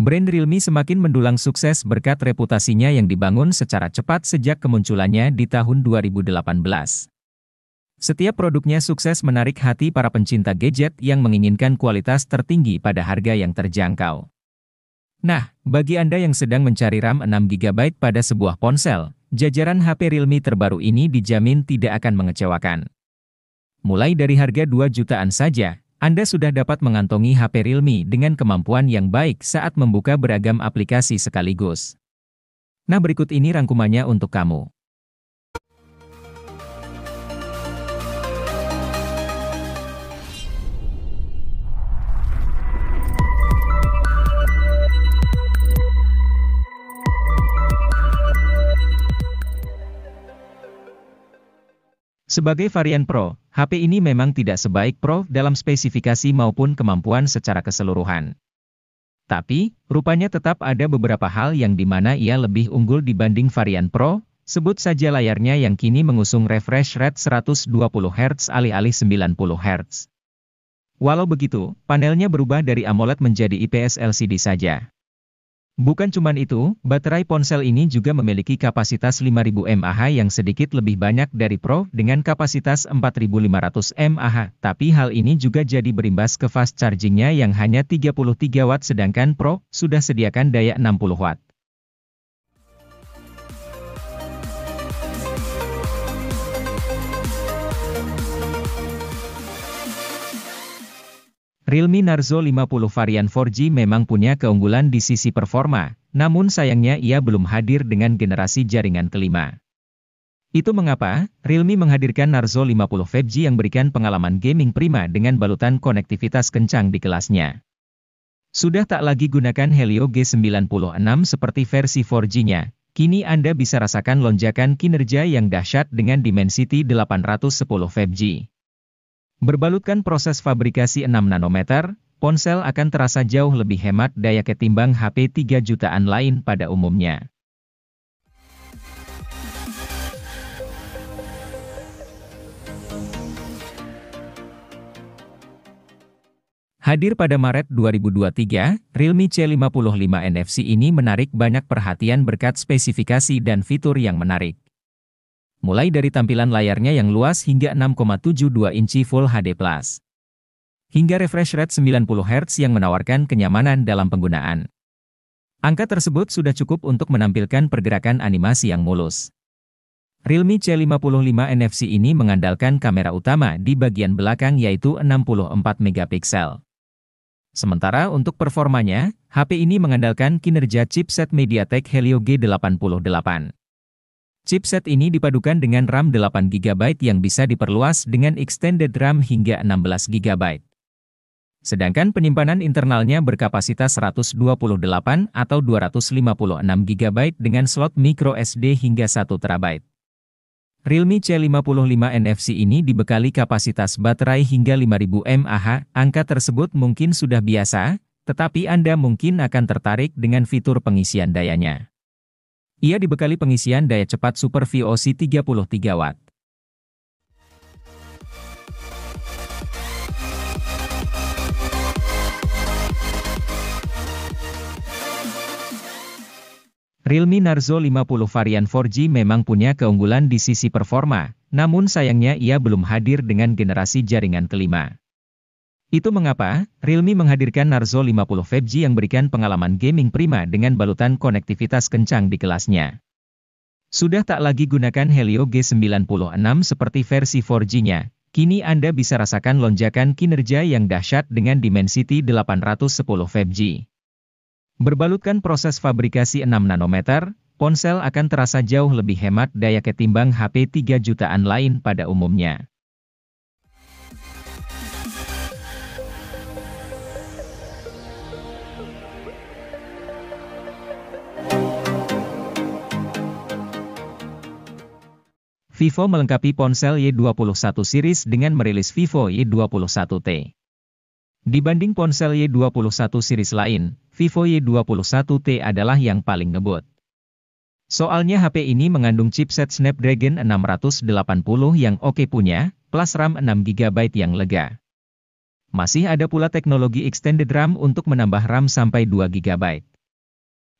Brand Realme semakin mendulang sukses berkat reputasinya yang dibangun secara cepat sejak kemunculannya di tahun 2018. Setiap produknya sukses menarik hati para pencinta gadget yang menginginkan kualitas tertinggi pada harga yang terjangkau. Nah, bagi Anda yang sedang mencari RAM 6GB pada sebuah ponsel, jajaran HP Realme terbaru ini dijamin tidak akan mengecewakan. Mulai dari harga 2 jutaan saja, Anda sudah dapat mengantongi HP Realme dengan kemampuan yang baik saat membuka beragam aplikasi sekaligus. Nah, berikut ini rangkumannya untuk kamu. Sebagai varian Pro, HP ini memang tidak sebaik Pro dalam spesifikasi maupun kemampuan secara keseluruhan. Tapi, rupanya tetap ada beberapa hal yang dimana ia lebih unggul dibanding varian Pro, sebut saja layarnya yang kini mengusung refresh rate 120Hz alih-alih 90Hz. Walau begitu, panelnya berubah dari AMOLED menjadi IPS LCD saja. Bukan cuma itu, baterai ponsel ini juga memiliki kapasitas 5000 mAh yang sedikit lebih banyak dari Pro dengan kapasitas 4500 mAh, tapi hal ini juga jadi berimbas ke fast chargingnya yang hanya 33 Watt sedangkan Pro sudah sediakan daya 60 Watt. Realme Narzo 50 varian 4G memang punya keunggulan di sisi performa, namun sayangnya ia belum hadir dengan generasi jaringan kelima. Itu mengapa, Realme menghadirkan Narzo 50 5G yang berikan pengalaman gaming prima dengan balutan konektivitas kencang di kelasnya. Sudah tak lagi gunakan Helio G96 seperti versi 4G-nya, kini Anda bisa rasakan lonjakan kinerja yang dahsyat dengan Dimensity 810 5G. Berbalutkan proses fabrikasi 6 nanometer, ponsel akan terasa jauh lebih hemat daya ketimbang HP 3 jutaan lain pada umumnya. Hadir pada Maret 2023, Realme C55 NFC ini menarik banyak perhatian berkat spesifikasi dan fitur yang menarik. Mulai dari tampilan layarnya yang luas hingga 6,72 inci Full HD+. Hingga refresh rate 90Hz yang menawarkan kenyamanan dalam penggunaan. Angka tersebut sudah cukup untuk menampilkan pergerakan animasi yang mulus. Realme C55 NFC ini mengandalkan kamera utama di bagian belakang yaitu 64 megapiksel. Sementara untuk performanya, HP ini mengandalkan kinerja chipset MediaTek Helio G88. Chipset ini dipadukan dengan RAM 8GB yang bisa diperluas dengan extended RAM hingga 16GB. Sedangkan penyimpanan internalnya berkapasitas 128 atau 256GB dengan slot micro SD hingga 1TB. Realme C55 NFC ini dibekali kapasitas baterai hingga 5000 mAh, angka tersebut mungkin sudah biasa, tetapi Anda mungkin akan tertarik dengan fitur pengisian dayanya. Ia dibekali pengisian daya cepat Super VOC 33 Watt. Realme Narzo 50 varian 4G memang punya keunggulan di sisi performa, namun sayangnya ia belum hadir dengan generasi jaringan kelima. Itu mengapa, Realme menghadirkan Narzo 50 5G yang berikan pengalaman gaming prima dengan balutan konektivitas kencang di kelasnya. Sudah tak lagi gunakan Helio G96 seperti versi 4G-nya, kini Anda bisa rasakan lonjakan kinerja yang dahsyat dengan Dimensity 810 5G. Berbalutkan proses fabrikasi 6 nanometer, ponsel akan terasa jauh lebih hemat daya ketimbang HP 3 jutaan lain pada umumnya. Vivo melengkapi ponsel Y21 series dengan merilis Vivo Y21T. Dibanding ponsel Y21 series lain, Vivo Y21T adalah yang paling ngebut. Soalnya HP ini mengandung chipset Snapdragon 680 yang oke punya, plus RAM 6GB yang lega. Masih ada pula teknologi extended RAM untuk menambah RAM sampai 2GB.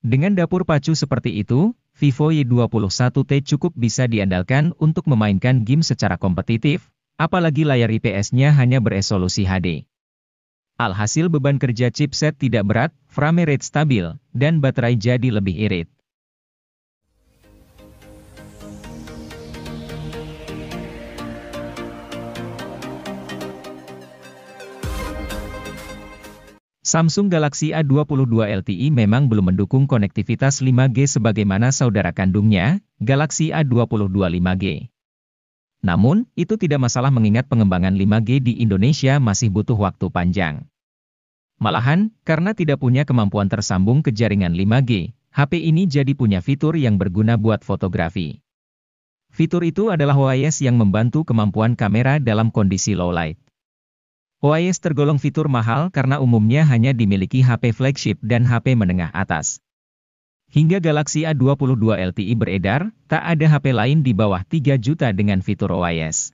Dengan dapur pacu seperti itu, Vivo Y21T cukup bisa diandalkan untuk memainkan game secara kompetitif, apalagi layar IPS-nya hanya beresolusi HD. Alhasil beban kerja chipset tidak berat, frame rate stabil, dan baterai jadi lebih irit. Samsung Galaxy A22 LTE memang belum mendukung konektivitas 5G sebagaimana saudara kandungnya, Galaxy A22 5G. Namun, itu tidak masalah mengingat pengembangan 5G di Indonesia masih butuh waktu panjang. Malahan, karena tidak punya kemampuan tersambung ke jaringan 5G, HP ini jadi punya fitur yang berguna buat fotografi. Fitur itu adalah OIS yang membantu kemampuan kamera dalam kondisi low light. OIS tergolong fitur mahal karena umumnya hanya dimiliki HP flagship dan HP menengah atas. Hingga Galaxy A22 LTE beredar, tak ada HP lain di bawah 3 juta dengan fitur OIS.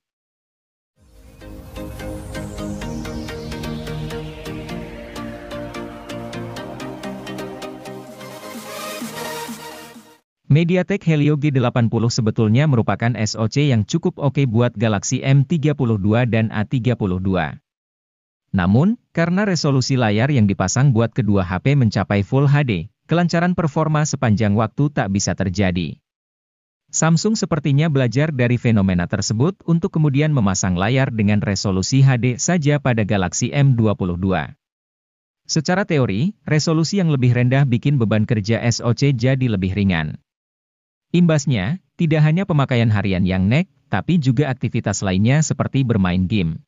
MediaTek Helio G80 sebetulnya merupakan SoC yang cukup oke buat Galaxy M32 dan A32. Namun, karena resolusi layar yang dipasang buat kedua HP mencapai Full HD, kelancaran performa sepanjang waktu tak bisa terjadi. Samsung sepertinya belajar dari fenomena tersebut untuk kemudian memasang layar dengan resolusi HD saja pada Galaxy M22. Secara teori, resolusi yang lebih rendah bikin beban kerja SoC jadi lebih ringan. Imbasnya, tidak hanya pemakaian harian yang nek, tapi juga aktivitas lainnya seperti bermain game.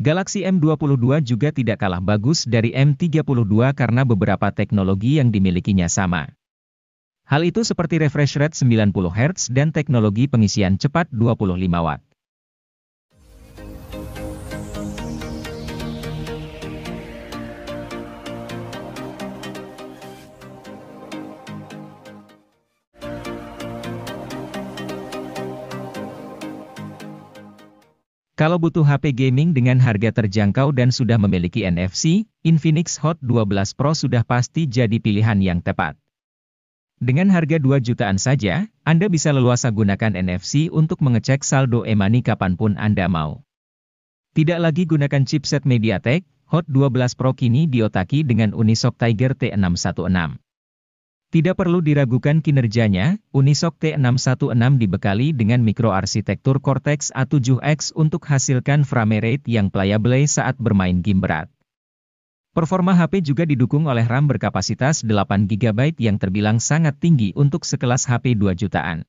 Galaxy M22 juga tidak kalah bagus dari M32 karena beberapa teknologi yang dimilikinya sama. Hal itu seperti refresh rate 90 Hz dan teknologi pengisian cepat 25 Watt. Kalau butuh HP gaming dengan harga terjangkau dan sudah memiliki NFC, Infinix Hot 12 Pro sudah pasti jadi pilihan yang tepat. Dengan harga 2 jutaan saja, Anda bisa leluasa gunakan NFC untuk mengecek saldo e-money kapanpun Anda mau. Tidak lagi gunakan chipset MediaTek, Hot 12 Pro kini diotaki dengan Unisoc Tiger T616. Tidak perlu diragukan kinerjanya, Unisoc T616 dibekali dengan mikroarsitektur Cortex A7X untuk hasilkan frame rate yang playable saat bermain game berat. Performa HP juga didukung oleh RAM berkapasitas 8GB yang terbilang sangat tinggi untuk sekelas HP 2 jutaan.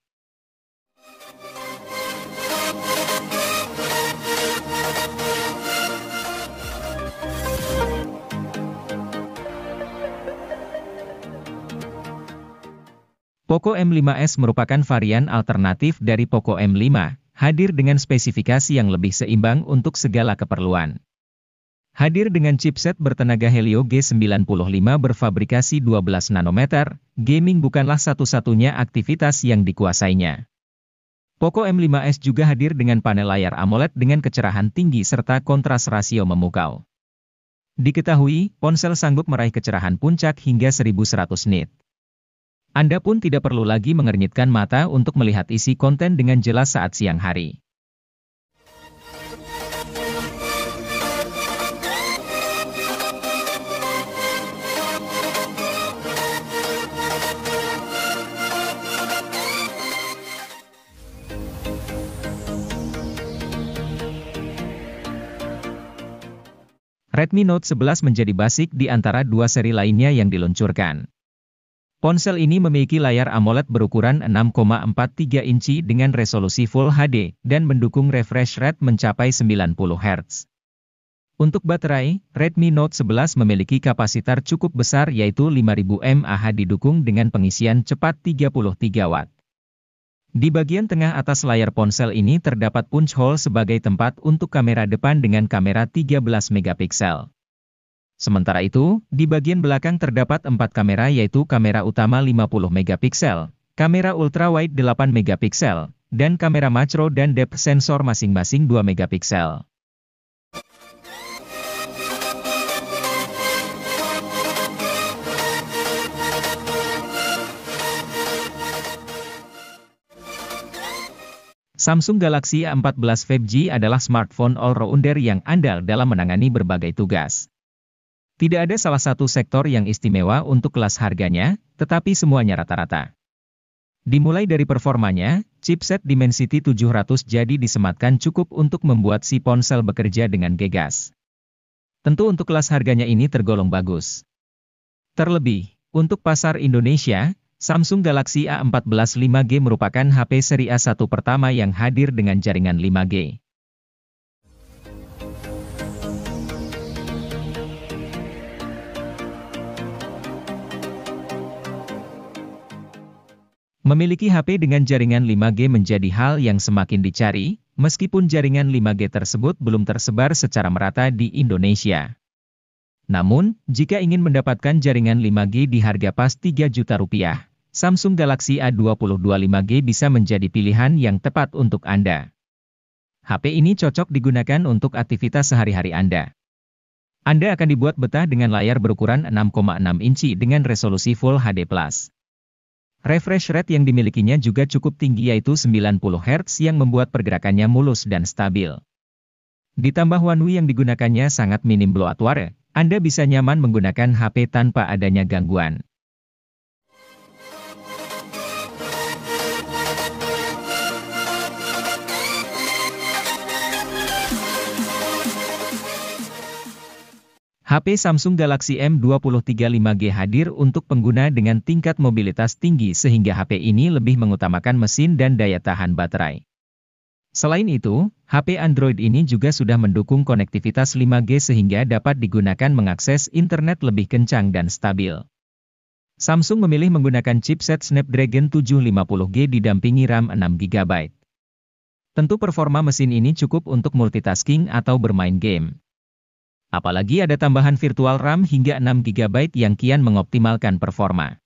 Poco M5s merupakan varian alternatif dari Poco M5, hadir dengan spesifikasi yang lebih seimbang untuk segala keperluan. Hadir dengan chipset bertenaga Helio G95 berfabrikasi 12 nanometer, gaming bukanlah satu-satunya aktivitas yang dikuasainya. Poco M5s juga hadir dengan panel layar AMOLED dengan kecerahan tinggi serta kontras rasio memukau. Diketahui, ponsel sanggup meraih kecerahan puncak hingga 1100 nit. Anda pun tidak perlu lagi mengernyitkan mata untuk melihat isi konten dengan jelas saat siang hari. Redmi Note 11 menjadi basic di antara dua seri lainnya yang diluncurkan. Ponsel ini memiliki layar AMOLED berukuran 6,43 inci dengan resolusi Full HD, dan mendukung refresh rate mencapai 90 Hz. Untuk baterai, Redmi Note 11 memiliki kapasitor cukup besar yaitu 5000 mAh didukung dengan pengisian cepat 33 Watt. Di bagian tengah atas layar ponsel ini terdapat punch hole sebagai tempat untuk kamera depan dengan kamera 13 megapiksel. Sementara itu, di bagian belakang terdapat 4 kamera yaitu kamera utama 50 megapiksel, kamera ultrawide 8 megapiksel, dan kamera makro dan depth sensor masing-masing 2 megapiksel. Samsung Galaxy A14 5G adalah smartphone all-rounder yang andal dalam menangani berbagai tugas. Tidak ada salah satu sektor yang istimewa untuk kelas harganya, tetapi semuanya rata-rata. Dimulai dari performanya, chipset Dimensity 700 jadi disematkan cukup untuk membuat si ponsel bekerja dengan gegas. Tentu untuk kelas harganya ini tergolong bagus. Terlebih, untuk pasar Indonesia, Samsung Galaxy A14 5G merupakan HP seri A1 pertama yang hadir dengan jaringan 5G. Memiliki HP dengan jaringan 5G menjadi hal yang semakin dicari, meskipun jaringan 5G tersebut belum tersebar secara merata di Indonesia. Namun, jika ingin mendapatkan jaringan 5G di harga pas Rp3 juta, Samsung Galaxy A22 5G bisa menjadi pilihan yang tepat untuk Anda. HP ini cocok digunakan untuk aktivitas sehari-hari Anda. Anda akan dibuat betah dengan layar berukuran 6,6 inci dengan resolusi Full HD+. Refresh rate yang dimilikinya juga cukup tinggi yaitu 90 Hz yang membuat pergerakannya mulus dan stabil. Ditambah One UI yang digunakannya sangat minim bloatware, Anda bisa nyaman menggunakan HP tanpa adanya gangguan. HP Samsung Galaxy M23 5G hadir untuk pengguna dengan tingkat mobilitas tinggi sehingga HP ini lebih mengutamakan mesin dan daya tahan baterai. Selain itu, HP Android ini juga sudah mendukung konektivitas 5G sehingga dapat digunakan mengakses internet lebih kencang dan stabil. Samsung memilih menggunakan chipset Snapdragon 750G didampingi RAM 6GB. Tentu performa mesin ini cukup untuk multitasking atau bermain game. Apalagi ada tambahan virtual RAM hingga 6GB yang kian mengoptimalkan performa.